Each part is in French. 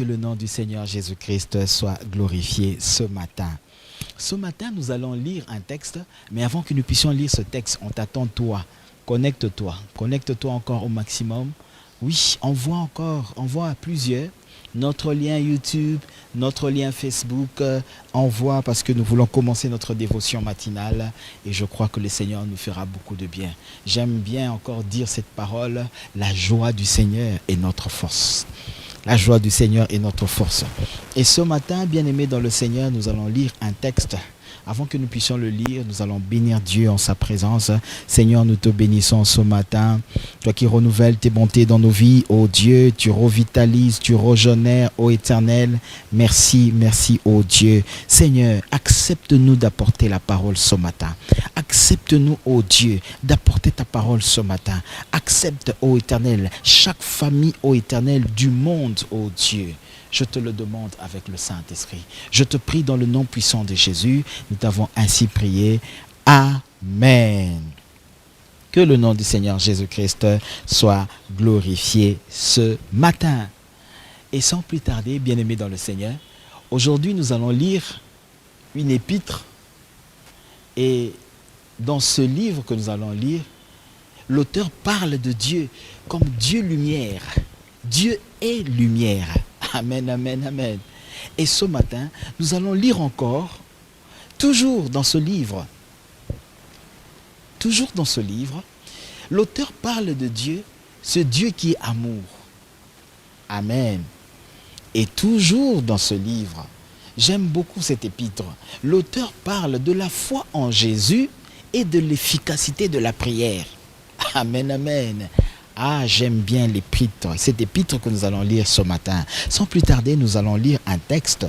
le nom du Seigneur Jésus-Christ soit glorifié ce matin. Ce matin, nous allons lire un texte, mais avant que nous puissions lire ce texte, on t'attend toi. Connecte-toi encore au maximum. Oui, envoie à plusieurs. Notre lien YouTube, notre lien Facebook, envoie parce que nous voulons commencer notre dévotion matinale et je crois que le Seigneur nous fera beaucoup de bien. J'aime bien encore dire cette parole, la joie du Seigneur est notre force. La joie du Seigneur est notre force. Et ce matin, bien-aimés dans le Seigneur, nous allons lire un texte. Avant que nous puissions le lire, nous allons bénir Dieu en sa présence. Seigneur, nous te bénissons ce matin. Toi qui renouvelles tes bontés dans nos vies, ô Dieu, tu revitalises, tu régénères, ô Éternel. Merci, ô Dieu. Seigneur, accepte-nous d'apporter la parole ce matin. Accepte-nous, ô Dieu, d'apporter ta parole ce matin. Accepte, ô Éternel, chaque famille, ô Éternel, du monde, ô Dieu. Je te le demande avec le Saint-Esprit. Je te prie dans le nom puissant de Jésus. Nous t'avons ainsi prié. Amen. Que le nom du Seigneur Jésus-Christ soit glorifié ce matin. Et sans plus tarder, bien-aimés dans le Seigneur, aujourd'hui nous allons lire une épître. Et dans ce livre que nous allons lire, l'auteur parle de Dieu comme Dieu lumière. Dieu est lumière. Amen, amen, amen. Et ce matin, nous allons lire encore, toujours dans ce livre, l'auteur parle de Dieu, ce Dieu qui est amour. Amen. Et toujours dans ce livre, j'aime beaucoup cette épître, l'auteur parle de la foi en Jésus et de l'efficacité de la prière. Amen, amen. Ah, j'aime bien l'épître, cette épître que nous allons lire ce matin. Sans plus tarder, nous allons lire un texte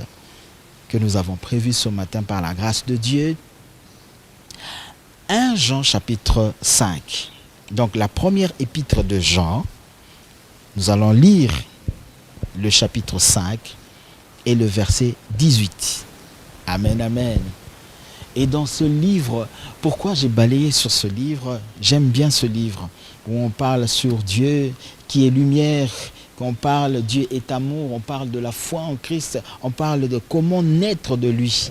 que nous avons prévu ce matin par la grâce de Dieu. 1 Jean chapitre 5. Donc la première épître de Jean, nous allons lire le chapitre 5 et le verset 18. Amen, amen. Et dans ce livre, pourquoi j'ai balayé sur ce livre? J'aime bien ce livre où on parle sur Dieu qui est lumière, qu'on parle Dieu est amour, on parle de la foi en Christ, on parle de comment naître de lui.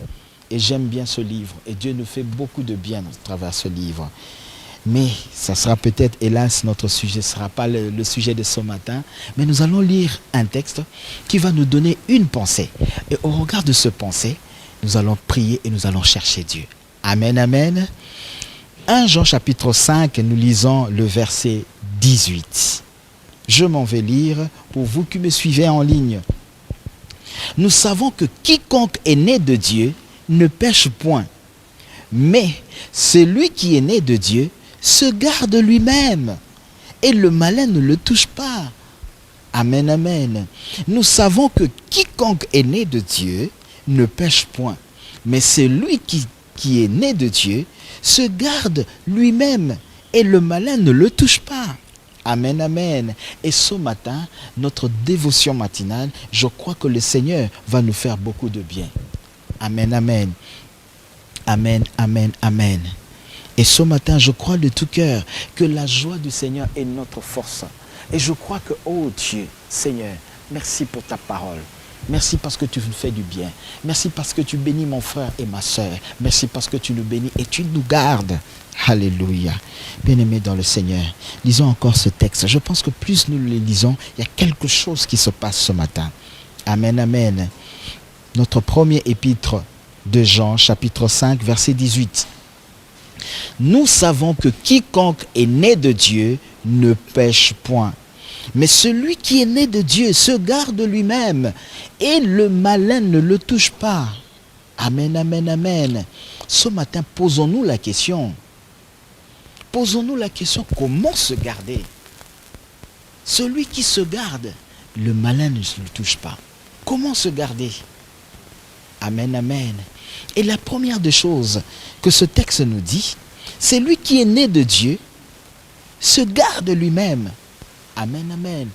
Et j'aime bien ce livre et Dieu nous fait beaucoup de bien à travers ce livre. Mais ça sera peut-être, hélas, notre sujet ne sera pas le sujet de ce matin, mais nous allons lire un texte qui va nous donner une pensée. Et au regard de ce pensée, nous allons prier et nous allons chercher Dieu. Amen, amen. 1 Jean chapitre 5, nous lisons le verset 18. Je m'en vais lire pour vous qui me suivez en ligne. Nous savons que quiconque est né de Dieu ne pêche point. Mais celui qui est né de Dieu se garde lui-même et le malin ne le touche pas. Amen, amen. Nous savons que quiconque est né de Dieu ne pêche point. Mais celui qui est né de Dieu se garde lui-même et le malin ne le touche pas. Amen, amen. Et ce matin, notre dévotion matinale, je crois que le Seigneur va nous faire beaucoup de bien. Amen, amen. Amen, amen, amen. Et ce matin, je crois de tout cœur que la joie du Seigneur est notre force. Et je crois que, oh Dieu, Seigneur, merci pour ta parole. Merci parce que tu nous fais du bien. Merci parce que tu bénis mon frère et ma soeur. Merci parce que tu nous bénis et tu nous gardes. Alléluia. Bien-aimés dans le Seigneur, lisons encore ce texte. Je pense que plus nous le lisons, il y a quelque chose qui se passe ce matin. Amen, amen. Notre premier épître de Jean, chapitre 5, verset 18. Nous savons que quiconque est né de Dieu ne pêche point. Mais celui qui est né de Dieu se garde lui-même et le malin ne le touche pas. Amen, amen, amen. Ce matin, posons-nous la question. Posons-nous la question, comment se garder? Celui qui se garde, le malin ne le touche pas. Comment se garder? Amen, amen. Et la première des choses que ce texte nous dit, c'est lui qui est né de Dieu se garde lui-même. Amen, amen.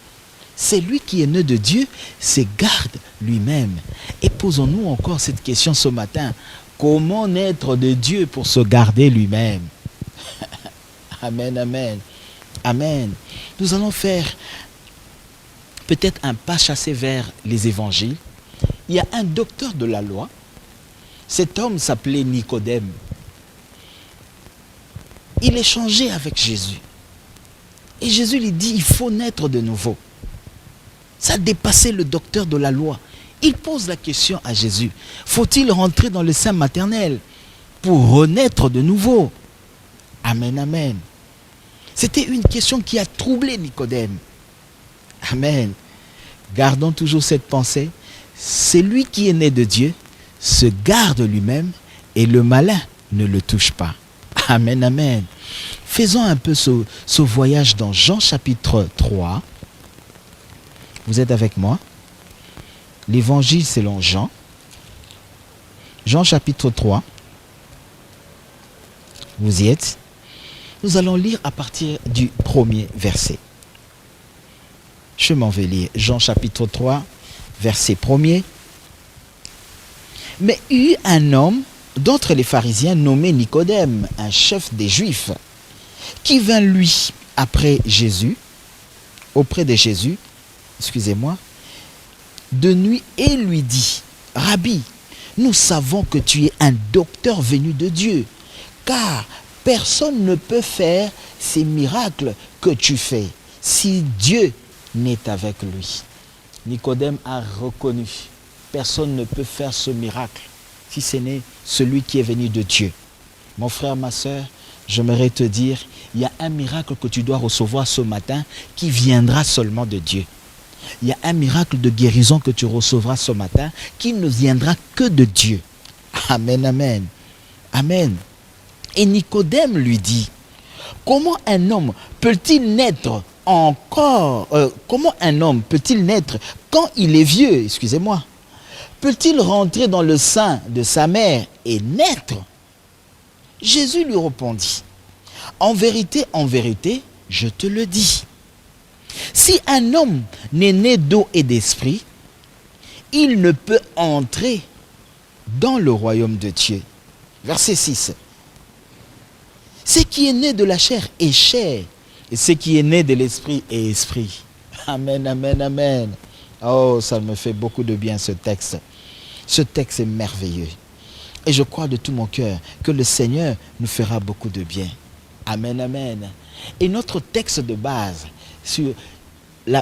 C'est lui qui est né de Dieu, se garde lui-même. Et posons-nous encore cette question ce matin. Comment naître de Dieu pour se garder lui-même? Amen, amen. Amen. Nous allons faire peut-être un pas chassé vers les évangiles, il y a un docteur de la loi. Cet homme s'appelait Nicodème. Il échangeait avec Jésus. Et Jésus lui dit, il faut naître de nouveau. Ça dépassait le docteur de la loi. Il pose la question à Jésus, faut-il rentrer dans le sein maternel pour renaître de nouveau? Amen, amen. C'était une question qui a troublé Nicodème. Amen. Gardons toujours cette pensée. Celui qui est né de Dieu se garde lui-même et le malin ne le touche pas. Amen, amen. Faisons un peu ce voyage dans Jean chapitre 3. Vous êtes avec moi? L'évangile selon Jean. Jean chapitre 3. Vous y êtes? Nous allons lire à partir du premier verset. Je m'en vais lire. Jean chapitre 3, verset 1er. Mais il y eut un homme d'entre les pharisiens nommé Nicodème, un chef des Juifs, qui vint auprès de Jésus, de nuit et lui dit, Rabbi, nous savons que tu es un docteur venu de Dieu, car personne ne peut faire ces miracles que tu fais si Dieu n'est avec lui. Nicodème a reconnu, personne ne peut faire ce miracle si ce n'est celui qui est venu de Dieu. Mon frère, ma soeur, j'aimerais te dire, il y a un miracle que tu dois recevoir ce matin qui viendra seulement de Dieu. Il y a un miracle de guérison que tu recevras ce matin qui ne viendra que de Dieu. Amen, amen. Amen. Et Nicodème lui dit, comment un homme peut-il naître quand il est vieux, peut-il rentrer dans le sein de sa mère et naître? Jésus lui répondit, en vérité, je te le dis. Si un homme n'est né d'eau et d'esprit, il ne peut entrer dans le royaume de Dieu. Verset 6. Ce qui est né de la chair est chair, et ce qui est né de l'esprit est esprit. Amen, amen, amen. Oh, ça me fait beaucoup de bien ce texte. Ce texte est merveilleux. Et je crois de tout mon cœur que le Seigneur nous fera beaucoup de bien. Amen, amen. Et notre texte de base, sur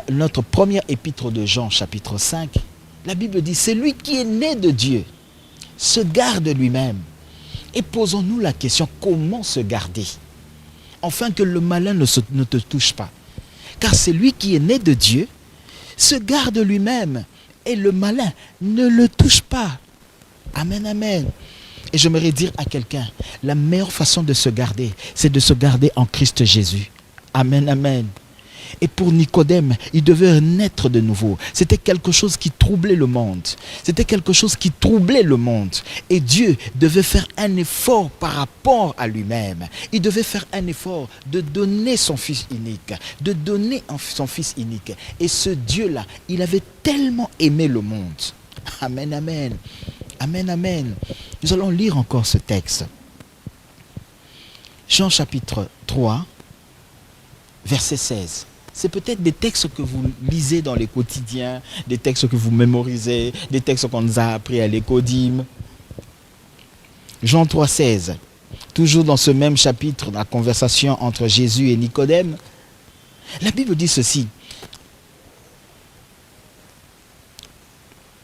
notre première épître de Jean, chapitre 5, la Bible dit, celui qui est né de Dieu se garde lui-même. Et posons-nous la question, comment se garder? Afin que le malin ne te touche pas. Car celui qui est né de Dieu se garde lui-même et le malin ne le touche pas. Amen, amen. Et j'aimerais dire à quelqu'un, la meilleure façon de se garder, c'est de se garder en Christ Jésus. Amen, amen. Et pour Nicodème, il devait naître de nouveau. C'était quelque chose qui troublait le monde. C'était quelque chose qui troublait le monde. Et Dieu devait faire un effort par rapport à lui-même. Il devait faire un effort de donner son Fils unique. De donner son Fils unique. Et ce Dieu-là, il avait tellement aimé le monde. Amen, amen. Amen, amen. Nous allons lire encore ce texte. Jean chapitre 3, verset 16. C'est peut-être des textes que vous lisez dans les quotidiens, des textes que vous mémorisez, des textes qu'on nous a appris à l'écodime. Jean 3, 16. Toujours dans ce même chapitre, la conversation entre Jésus et Nicodème, la Bible dit ceci.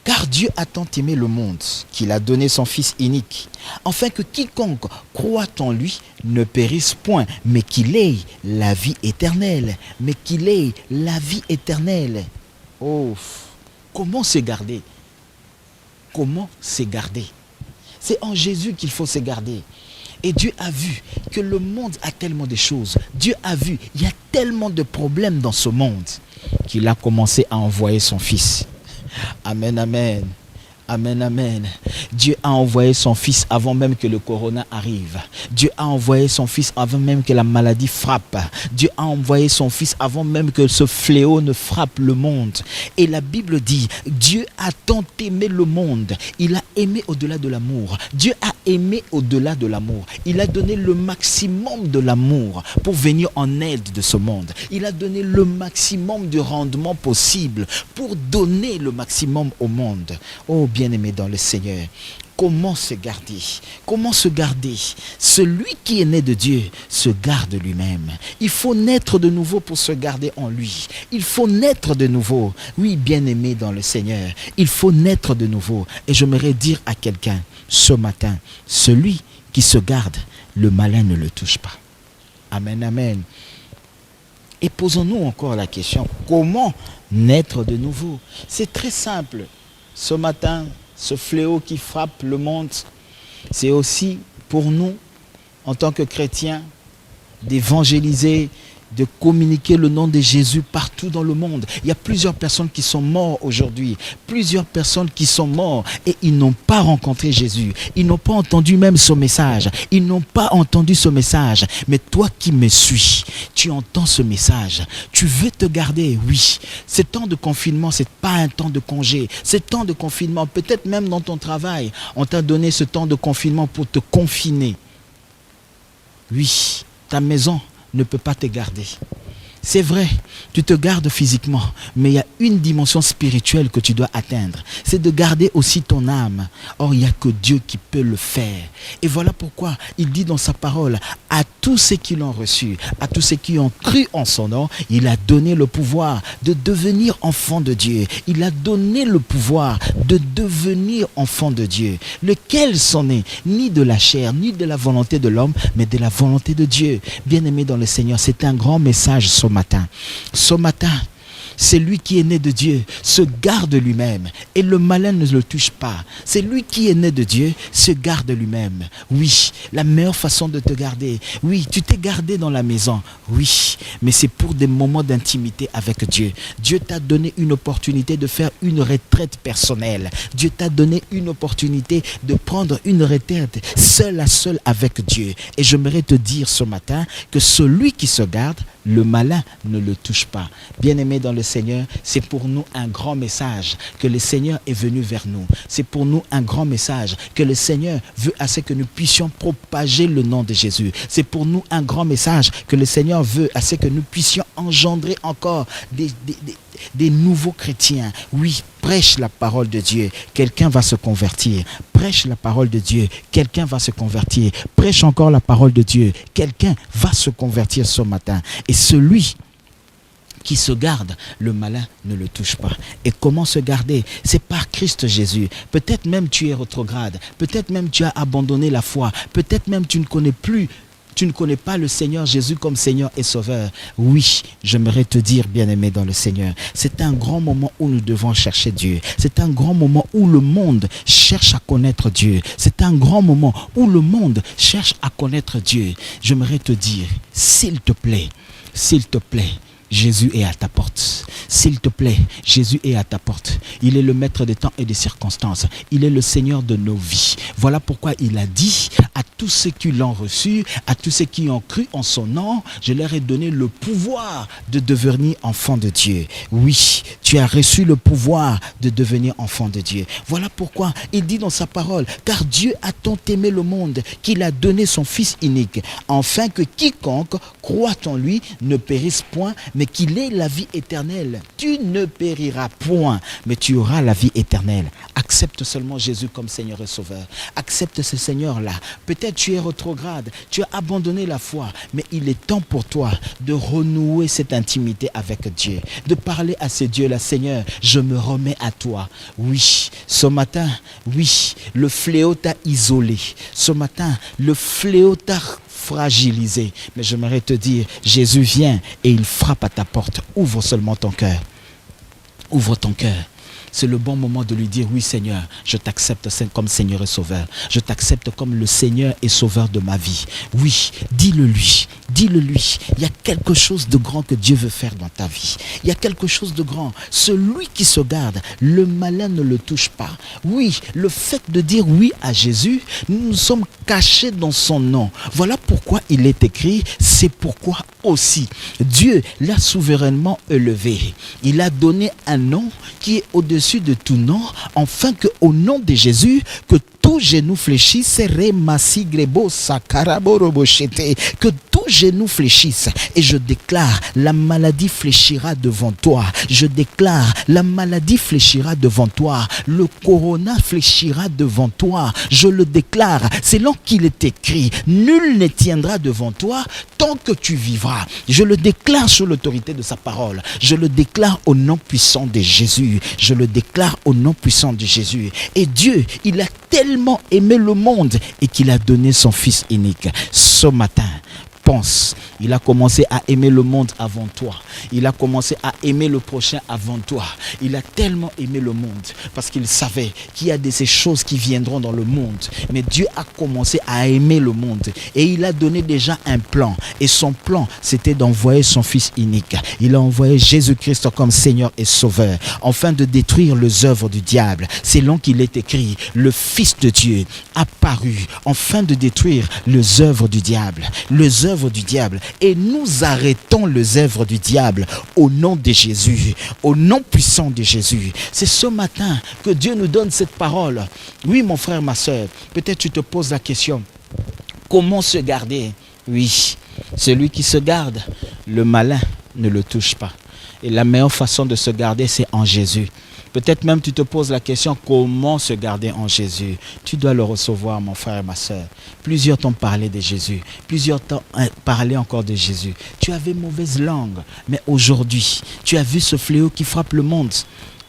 Car Dieu a tant aimé le monde qu'il a donné son Fils unique, afin que quiconque croit en lui ne périsse point, mais qu'il ait la vie éternelle. Mais qu'il ait la vie éternelle. Oh, comment se garder? Comment se garder? C'est en Jésus qu'il faut se garder. Et Dieu a vu que le monde a tellement de choses. Dieu a vu, il y a tellement de problèmes dans ce monde qu'il a commencé à envoyer son Fils. Amen, amen. Amen, amen. Dieu a envoyé son Fils avant même que le corona arrive. Dieu a envoyé son Fils avant même que la maladie frappe. Dieu a envoyé son Fils avant même que ce fléau ne frappe le monde. Et la Bible dit, Dieu a tant aimé le monde. Il a aimé au-delà de l'amour. Dieu a aimé au-delà de l'amour. Il a donné le maximum de l'amour pour venir en aide de ce monde. Il a donné le maximum de rendement possible pour donner le maximum au monde. Oh bien-aimé dans le Seigneur, comment se garder? Comment se garder? Celui qui est né de Dieu se garde lui-même. Il faut naître de nouveau pour se garder en lui. Il faut naître de nouveau. Oui, bien-aimé dans le Seigneur, il faut naître de nouveau. Et j'aimerais dire à quelqu'un ce matin, celui qui se garde, le malin ne le touche pas. Amen, amen. Et posons-nous encore la question, comment naître de nouveau? C'est très simple. Ce matin, ce fléau qui frappe le monde, c'est aussi pour nous, en tant que chrétiens, d'évangéliser, de communiquer le nom de Jésus partout dans le monde. Il y a plusieurs personnes qui sont mortes aujourd'hui, plusieurs personnes qui sont mortes et ils n'ont pas rencontré Jésus. Ils n'ont pas entendu même ce message. Ils n'ont pas entendu ce message. Mais toi qui me suis, tu entends ce message. Tu veux te garder, oui. Ce temps de confinement, ce n'est pas un temps de congé. Ce temps de confinement, peut-être même dans ton travail, on t'a donné ce temps de confinement pour te confiner. Oui, ta maison ne peut pas te garder. C'est vrai, tu te gardes physiquement, mais il y a une dimension spirituelle que tu dois atteindre. C'est de garder aussi ton âme. Or, il n'y a que Dieu qui peut le faire. Et voilà pourquoi il dit dans sa parole, à tous ceux qui l'ont reçu, à tous ceux qui ont cru en son nom, il a donné le pouvoir de devenir enfant de Dieu. Il a donné le pouvoir de devenir enfant de Dieu. Lequel sont nés, ni de la chair, ni de la volonté de l'homme, mais de la volonté de Dieu. Bien-aimé dans le Seigneur, c'est un grand message ce matin. Ce matin, c'est lui qui est né de Dieu, se garde lui-même et le malin ne le touche pas. C'est lui qui est né de Dieu, se garde lui-même. Oui, la meilleure façon de te garder. Oui, tu t'es gardé dans la maison. Oui, mais c'est pour des moments d'intimité avec Dieu. Dieu t'a donné une opportunité de faire une retraite personnelle. Dieu t'a donné une opportunité de prendre une retraite seul à seul avec Dieu. Et j'aimerais te dire ce matin que celui qui se garde, le malin ne le touche pas. Bien-aimé dans le Seigneur, c'est pour nous un grand message que le Seigneur est venu vers nous. C'est pour nous un grand message que le Seigneur veut à ce que nous puissions propager le nom de Jésus. C'est pour nous un grand message que le Seigneur veut à ce que nous puissions engendrer encore des nouveaux chrétiens. Oui, prêche la parole de Dieu, quelqu'un va se convertir. Prêche la parole de Dieu, quelqu'un va se convertir. Prêche encore la parole de Dieu, quelqu'un va se convertir ce matin. Et celui qui se garde, le malin ne le touche pas. Et comment se garder? C'est par Christ Jésus. Peut-être même tu es rétrograde, peut-être même tu as abandonné la foi, peut-être même tu ne connais pas le Seigneur Jésus comme Seigneur et Sauveur. Oui, j'aimerais te dire, bien-aimé dans le Seigneur, c'est un grand moment où nous devons chercher Dieu. C'est un grand moment où le monde cherche à connaître Dieu. C'est un grand moment où le monde cherche à connaître Dieu. J'aimerais te dire, s'il te plaît, Jésus est à ta porte. S'il te plaît, Jésus est à ta porte. Il est le maître des temps et des circonstances. Il est le Seigneur de nos vies. Voilà pourquoi il a dit à tous ceux qui l'ont reçu, à tous ceux qui ont cru en son nom, je leur ai donné le pouvoir de devenir enfants de Dieu. Oui, tu as reçu le pouvoir de devenir enfant de Dieu. Voilà pourquoi il dit dans sa parole, car Dieu a tant aimé le monde qu'il a donné son Fils unique, afin que quiconque croit en lui ne périsse point, mais qu'il ait la vie éternelle. Tu ne périras point, mais tu auras la vie éternelle. Accepte seulement Jésus comme Seigneur et Sauveur. Accepte ce Seigneur-là. Peut-être tu es rétrograde, tu as abandonné la foi, mais il est temps pour toi de renouer cette intimité avec Dieu, de parler à ce Dieu-là. Seigneur, je me remets à toi. Oui, ce matin, oui, le fléau t'a isolé. Ce matin, le fléau t'a fragilisé. Mais j'aimerais te dire, Jésus vient et il frappe à ta porte. Ouvre seulement ton cœur. Ouvre ton cœur. c'est le bon moment de lui dire, oui Seigneur, je t'accepte comme Seigneur et Sauveur. Je t'accepte comme le Seigneur et Sauveur de ma vie. Oui, dis-le lui. Dis-le lui. Il y a quelque chose de grand que Dieu veut faire dans ta vie. Il y a quelque chose de grand. Celui qui se garde, le malin ne le touche pas. Oui, le fait de dire oui à Jésus, nous sommes cachés dans son nom. Voilà pourquoi il est écrit, c'est pourquoi aussi Dieu l'a souverainement élevé. Il a donné un nom qui est au-dessus de tout nom, afin qu'au nom de Jésus, que tout genou fléchisse, que tout genou fléchisse. Et je déclare, la maladie fléchira devant toi. Je déclare, la maladie fléchira devant toi. Le corona fléchira devant toi. Je le déclare, c'est là qu'il est écrit, nul ne tiendra devant toi tant que tu vivras. Je le déclare sous l'autorité de sa parole. Je le déclare au nom puissant de Jésus. Je le déclare au nom puissant de Jésus. Et Dieu, il a tellement aimé le monde et qu'il a donné son Fils unique. Ce matin, pense, il a commencé à aimer le monde avant toi. Il a commencé à aimer le prochain avant toi. Il a tellement aimé le monde parce qu'il savait qu'il y a de ces choses qui viendront dans le monde. Mais Dieu a commencé à aimer le monde et il a donné déjà un plan. Et son plan, c'était d'envoyer son Fils unique. Il a envoyé Jésus-Christ comme Seigneur et Sauveur afin de détruire les œuvres du diable. C'est là qu'il est écrit, le Fils de Dieu apparu afin de détruire les œuvres du diable. Les œuvres du diable, et nous arrêtons les œuvres du diable au nom de Jésus, au nom puissant de Jésus. C'est ce matin que Dieu nous donne cette parole. Oui, mon frère, ma soeur, peut-être tu te poses la question, comment se garder? Oui, celui qui se garde, le malin ne le touche pas. Et la meilleure façon de se garder, c'est en Jésus. Peut-être même tu te poses la question, comment se garder en Jésus? Tu dois le recevoir, mon frère et ma soeur. Plusieurs t'ont parlé de Jésus. Plusieurs t'ont parlé encore de Jésus. Tu avais mauvaise langue. Mais aujourd'hui, tu as vu ce fléau qui frappe le monde.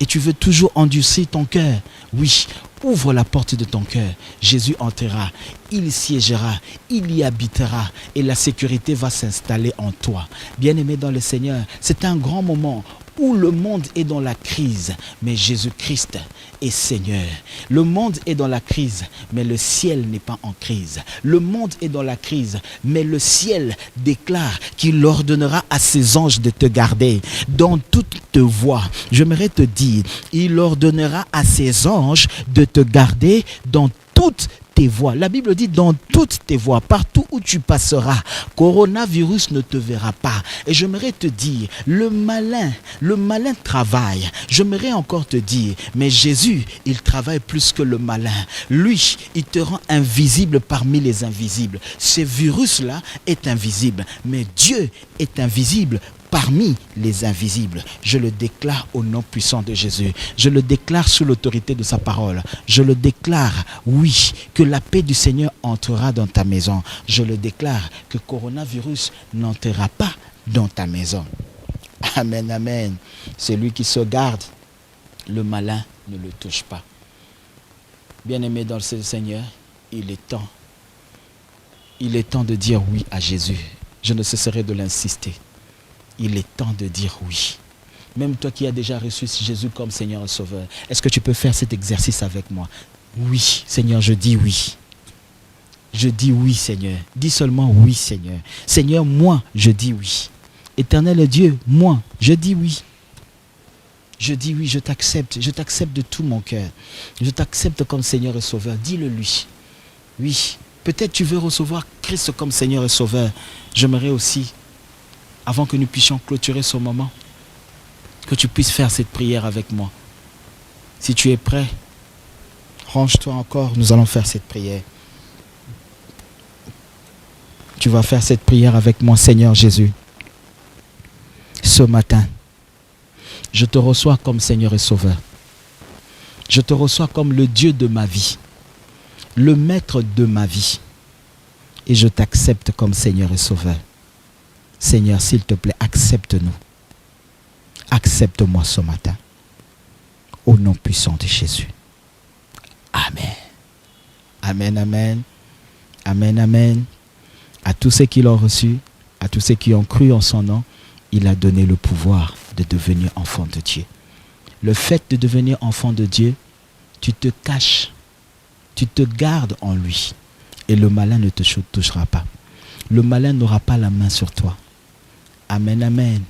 Et tu veux toujours endurcir ton cœur. Oui, ouvre la porte de ton cœur. Jésus entrera. Il siégera. Il y habitera. Et la sécurité va s'installer en toi. Bien-aimé dans le Seigneur, c'est un grand moment où le monde est dans la crise, mais Jésus-Christ est Seigneur. Le monde est dans la crise, mais le ciel n'est pas en crise. Le monde est dans la crise, mais le ciel déclare qu'il ordonnera à ses anges de te garder dans toutes tes voies. J'aimerais te dire, il ordonnera à ses anges de te garder dans toutes tes voies. La Bible dit dans toutes tes voies, partout où tu passeras, coronavirus ne te verra pas. Et j'aimerais te dire, le malin travaille. J'aimerais encore te dire, mais Jésus, il travaille plus que le malin. Lui, il te rend invisible parmi les invisibles. Ce virus-là est invisible, mais Dieu est invisible parmi les invisibles. Je le déclare au nom puissant de Jésus. Je le déclare sous l'autorité de sa parole. Je le déclare, oui, que la paix du Seigneur entrera dans ta maison. Je le déclare que coronavirus n'entrera pas dans ta maison. Amen, amen. Celui qui se garde, le malin ne le touche pas. Bien-aimé dans le Seigneur, il est temps. Il est temps de dire oui à Jésus. Je ne cesserai de l'insister. Il est temps de dire oui. Même toi qui as déjà reçu Jésus comme Seigneur et Sauveur, est-ce que tu peux faire cet exercice avec moi? Oui, Seigneur, je dis oui. Je dis oui, Seigneur. Dis seulement oui, Seigneur. Seigneur, moi, je dis oui. Éternel Dieu, moi, je dis oui. Je dis oui, je t'accepte de tout mon cœur. Je t'accepte comme Seigneur et Sauveur. Dis-le lui. Oui, peut-être tu veux recevoir Christ comme Seigneur et Sauveur. J'aimerais aussi, avant que nous puissions clôturer ce moment, que tu puisses faire cette prière avec moi. Si tu es prêt, range-toi encore, nous allons faire cette prière. Tu vas faire cette prière avec moi, Seigneur Jésus. Ce matin, je te reçois comme Seigneur et Sauveur. Je te reçois comme le Dieu de ma vie, le Maître de ma vie. Et je t'accepte comme Seigneur et Sauveur. Seigneur, s'il te plaît, accepte-nous. Accepte-moi ce matin. Au nom puissant de Jésus. Amen. Amen, amen. Amen, amen. À tous ceux qui l'ont reçu, à tous ceux qui ont cru en son nom, il a donné le pouvoir de devenir enfant de Dieu. Le fait de devenir enfant de Dieu, tu te caches, tu te gardes en lui. Et le malin ne te touchera pas. Le malin n'aura pas la main sur toi. Amen, amen.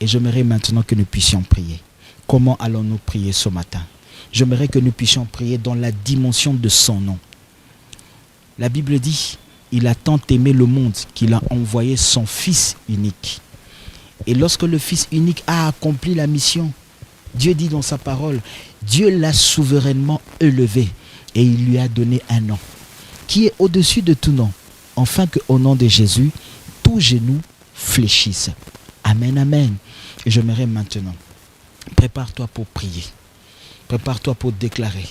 Et j'aimerais maintenant que nous puissions prier. Comment allons-nous prier ce matin? J'aimerais que nous puissions prier dans la dimension de son nom. La Bible dit, il a tant aimé le monde qu'il a envoyé son Fils unique. Et lorsque le Fils unique a accompli la mission, Dieu dit dans sa parole, Dieu l'a souverainement élevé et il lui a donné un nom qui est au-dessus de tout nom, afin qu'au nom de Jésus, tous genoux fléchissent. Amen, amen. Et j'aimerais maintenant, prépare-toi pour prier. Prépare-toi pour déclarer.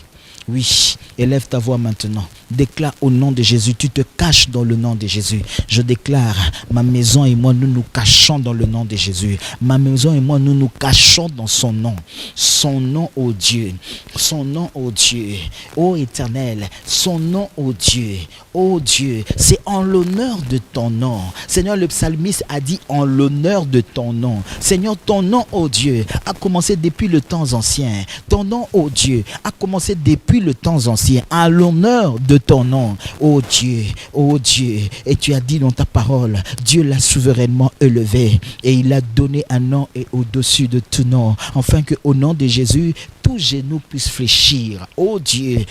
Oui, élève ta voix maintenant. Déclare au nom de Jésus. Tu te caches dans le nom de Jésus. Je déclare, ma maison et moi, nous nous cachons dans le nom de Jésus. Ma maison et moi, nous nous cachons dans son nom. Son nom, ô Dieu. Son nom, ô Dieu. Ô Éternel. Son nom, ô Dieu. Ô Dieu. C'est en l'honneur de ton nom. Seigneur, le psalmiste a dit en l'honneur de ton nom. Seigneur, ton nom, ô Dieu, a commencé depuis le temps ancien. Ton nom, ô Dieu, a commencé depuis le temps ancien, à l'honneur de ton nom, ô Dieu, ô Dieu. Et tu as dit dans ta parole, Dieu l'a souverainement élevé et il a donné un nom et au-dessus de tout nom, afin qu'au nom de Jésus, tous genoux puissent fléchir. Oh Dieu,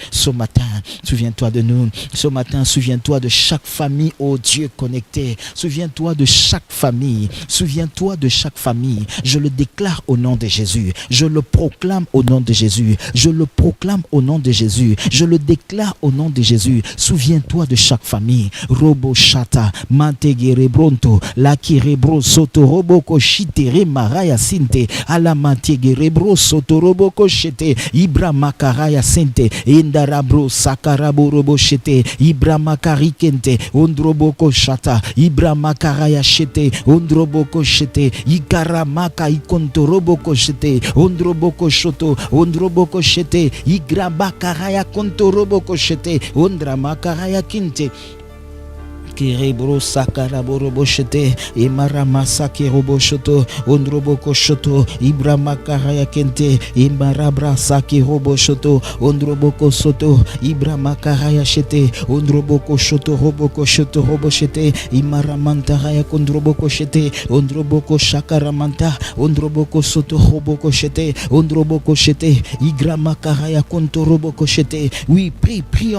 ce matin, souviens-toi de nous. Ce matin, souviens-toi de chaque famille, oh Dieu, connectée. Souviens-toi de chaque famille. Souviens-toi de chaque famille. Je le déclare au nom de Jésus. Je le proclame au nom de Jésus. Je le proclame au nom de Jésus. Je le déclare au nom de Jésus. Souviens-toi de chaque famille. Robo Shata, Mantegere Bronto, Lakirebro Soto, Robo Koshitere Maraya Sinte, Alamantegere Bro Soto, Robo Koshete, Ibra Makaraya Sente, Indarabro Sakarabo Robo Shete, Ibra Makarikente, Ondroboko Shata, Ibra Makaraya Shete, Ondroboko Shete, Ikara Maka Ikonto Robo Koshete, Ondroboko Shoto, Ondroboko Shete, Igra Bakaraya Konto Robo Koshete, Ondra Makaraya Kinte. Kirebro sakarabo roboshete emarama sakerobo shoto ondroboko shoto ibrama karaya kente emarabra sakerobo shoto ondroboko soto ibrama karaya shete ondroboko shoto roboko shoto roboshete imaramanta raya kondroboko shete ondroboko shakaramanta ondroboko soto roboko shete ondroboko shete igrama karaya konto roboko shete. Oui, prie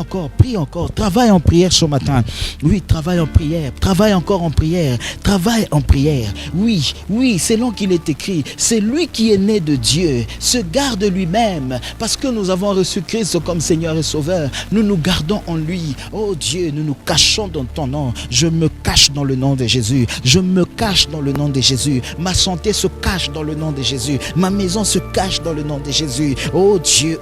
encore, travaille en prière ce matin. Oui, travaille en prière, travaille encore en prière, travaille en prière. Oui, selon qu'il est écrit, c'est lui qui est né de Dieu, se garde lui-même, parce que nous avons reçu Christ comme Seigneur et Sauveur, nous nous gardons en lui. Oh Dieu, nous nous cachons dans ton nom. Je me cache dans le nom de Jésus, je me cache dans le nom de Jésus, ma santé se cache dans le nom de Jésus, ma maison se cache dans le nom de Jésus. Oh Dieu,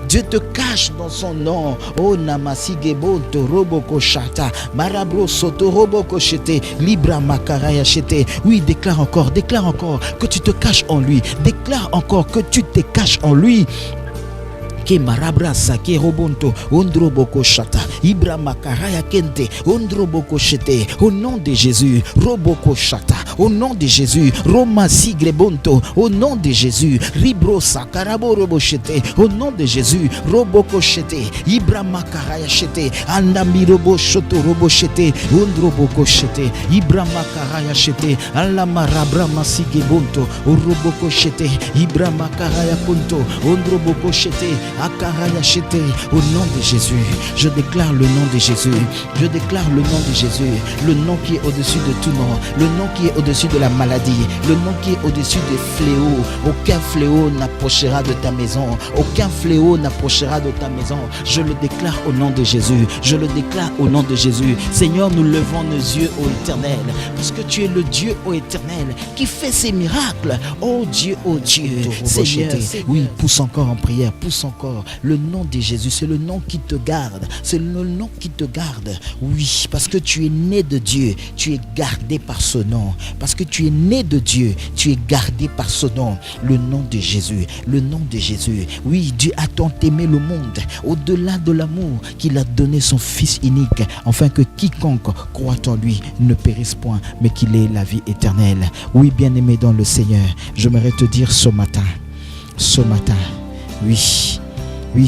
Dieu te cache dans son nom. Oh Namasigebo Toroboko Shata, Marabro Soto Roboko Shete, Libra Makaraya Shete. Oui, déclare encore que tu te caches en lui. Déclare encore que tu te caches en lui. Ke marabra sake robonto ondroboko shata ibra makaraya kente ondroboko shete. Au nom de Jésus, roboko shata. Au nom de Jésus, roma sigrebonto. Au nom de Jésus, ribro sakarabo roboshete. Au nom de Jésus, roboko shete ibra makaraya shete andami robo shoto roboshete ondroboko shete ibra makaraya shete alla marabra masigebonto roboko shete ibra makaraya konto ondroboko shete Akaraya Shete. Au nom de Jésus, je déclare le nom de Jésus. Je déclare le nom de Jésus. Le nom qui est au-dessus de tout nom. Le nom qui est au-dessus de la maladie. Le nom qui est au-dessus des fléaux. Aucun fléau n'approchera de ta maison. Aucun fléau n'approchera de ta maison. Je le déclare au nom de Jésus. Je le déclare au nom de Jésus. Seigneur, nous levons nos yeux au Éternel. Parce que tu es le Dieu au Éternel qui fait ces miracles. Oh Dieu, Seigneur. Oui, pousse encore en prière. Pousse encore. Le nom de Jésus, c'est le nom qui te garde. C'est le nom qui te garde. Oui, parce que tu es né de Dieu, tu es gardé par ce nom. Parce que tu es né de Dieu, tu es gardé par ce nom. Le nom de Jésus, le nom de Jésus. Oui, Dieu a tant aimé le monde, au-delà de l'amour, qu'il a donné son Fils unique, afin que quiconque croit en lui ne périsse point, mais qu'il ait la vie éternelle. Oui, bien-aimé dans le Seigneur, j'aimerais te dire ce matin, ce matin. Oui,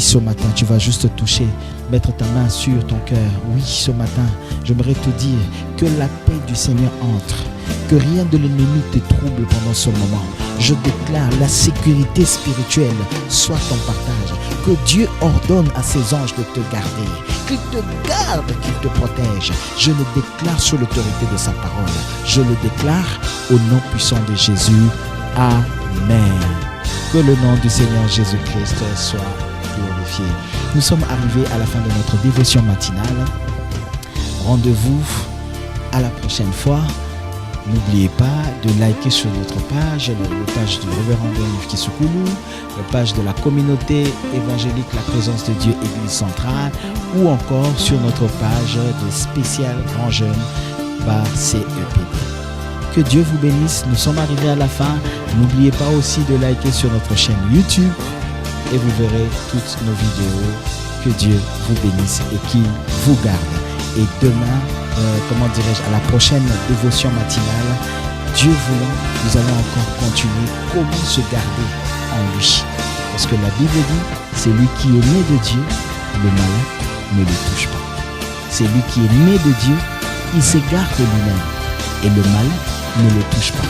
ce matin, tu vas juste toucher, mettre ta main sur ton cœur. Oui, ce matin, j'aimerais te dire que la paix du Seigneur entre, que rien de l'ennemi te trouble pendant ce moment. Je déclare la sécurité spirituelle soit ton partage. Que Dieu ordonne à ses anges de te garder, qu'il te garde, qu'il te protège. Je le déclare sous l'autorité de sa parole. Je le déclare au nom puissant de Jésus. Amen. Que le nom du Seigneur Jésus-Christ soit glorifié. Nous sommes arrivés à la fin de notre dévotion matinale. Rendez-vous à la prochaine fois. N'oubliez pas de liker sur notre page, la page du révérend Yves Kisukulu, la page de la communauté évangélique La Présence de Dieu Église Centrale, ou encore sur notre page de spécial Grand Jeune par CEPD. Que Dieu vous bénisse. Nous sommes arrivés à la fin. N'oubliez pas aussi de liker sur notre chaîne YouTube et vous verrez toutes nos vidéos. Que Dieu vous bénisse et qu'il vous garde. Et demain, à la prochaine dévotion matinale, Dieu voulant, nous allons encore continuer comment se garder en lui. Parce que la Bible dit, c'est lui qui est né de Dieu, le mal ne le touche pas. C'est lui qui est né de Dieu, il s'égare de lui-même et le mal ne le touche pas.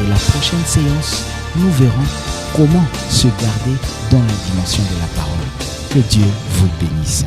Et la prochaine séance, nous verrons comment se garder dans la dimension de la parole. Que Dieu vous bénisse.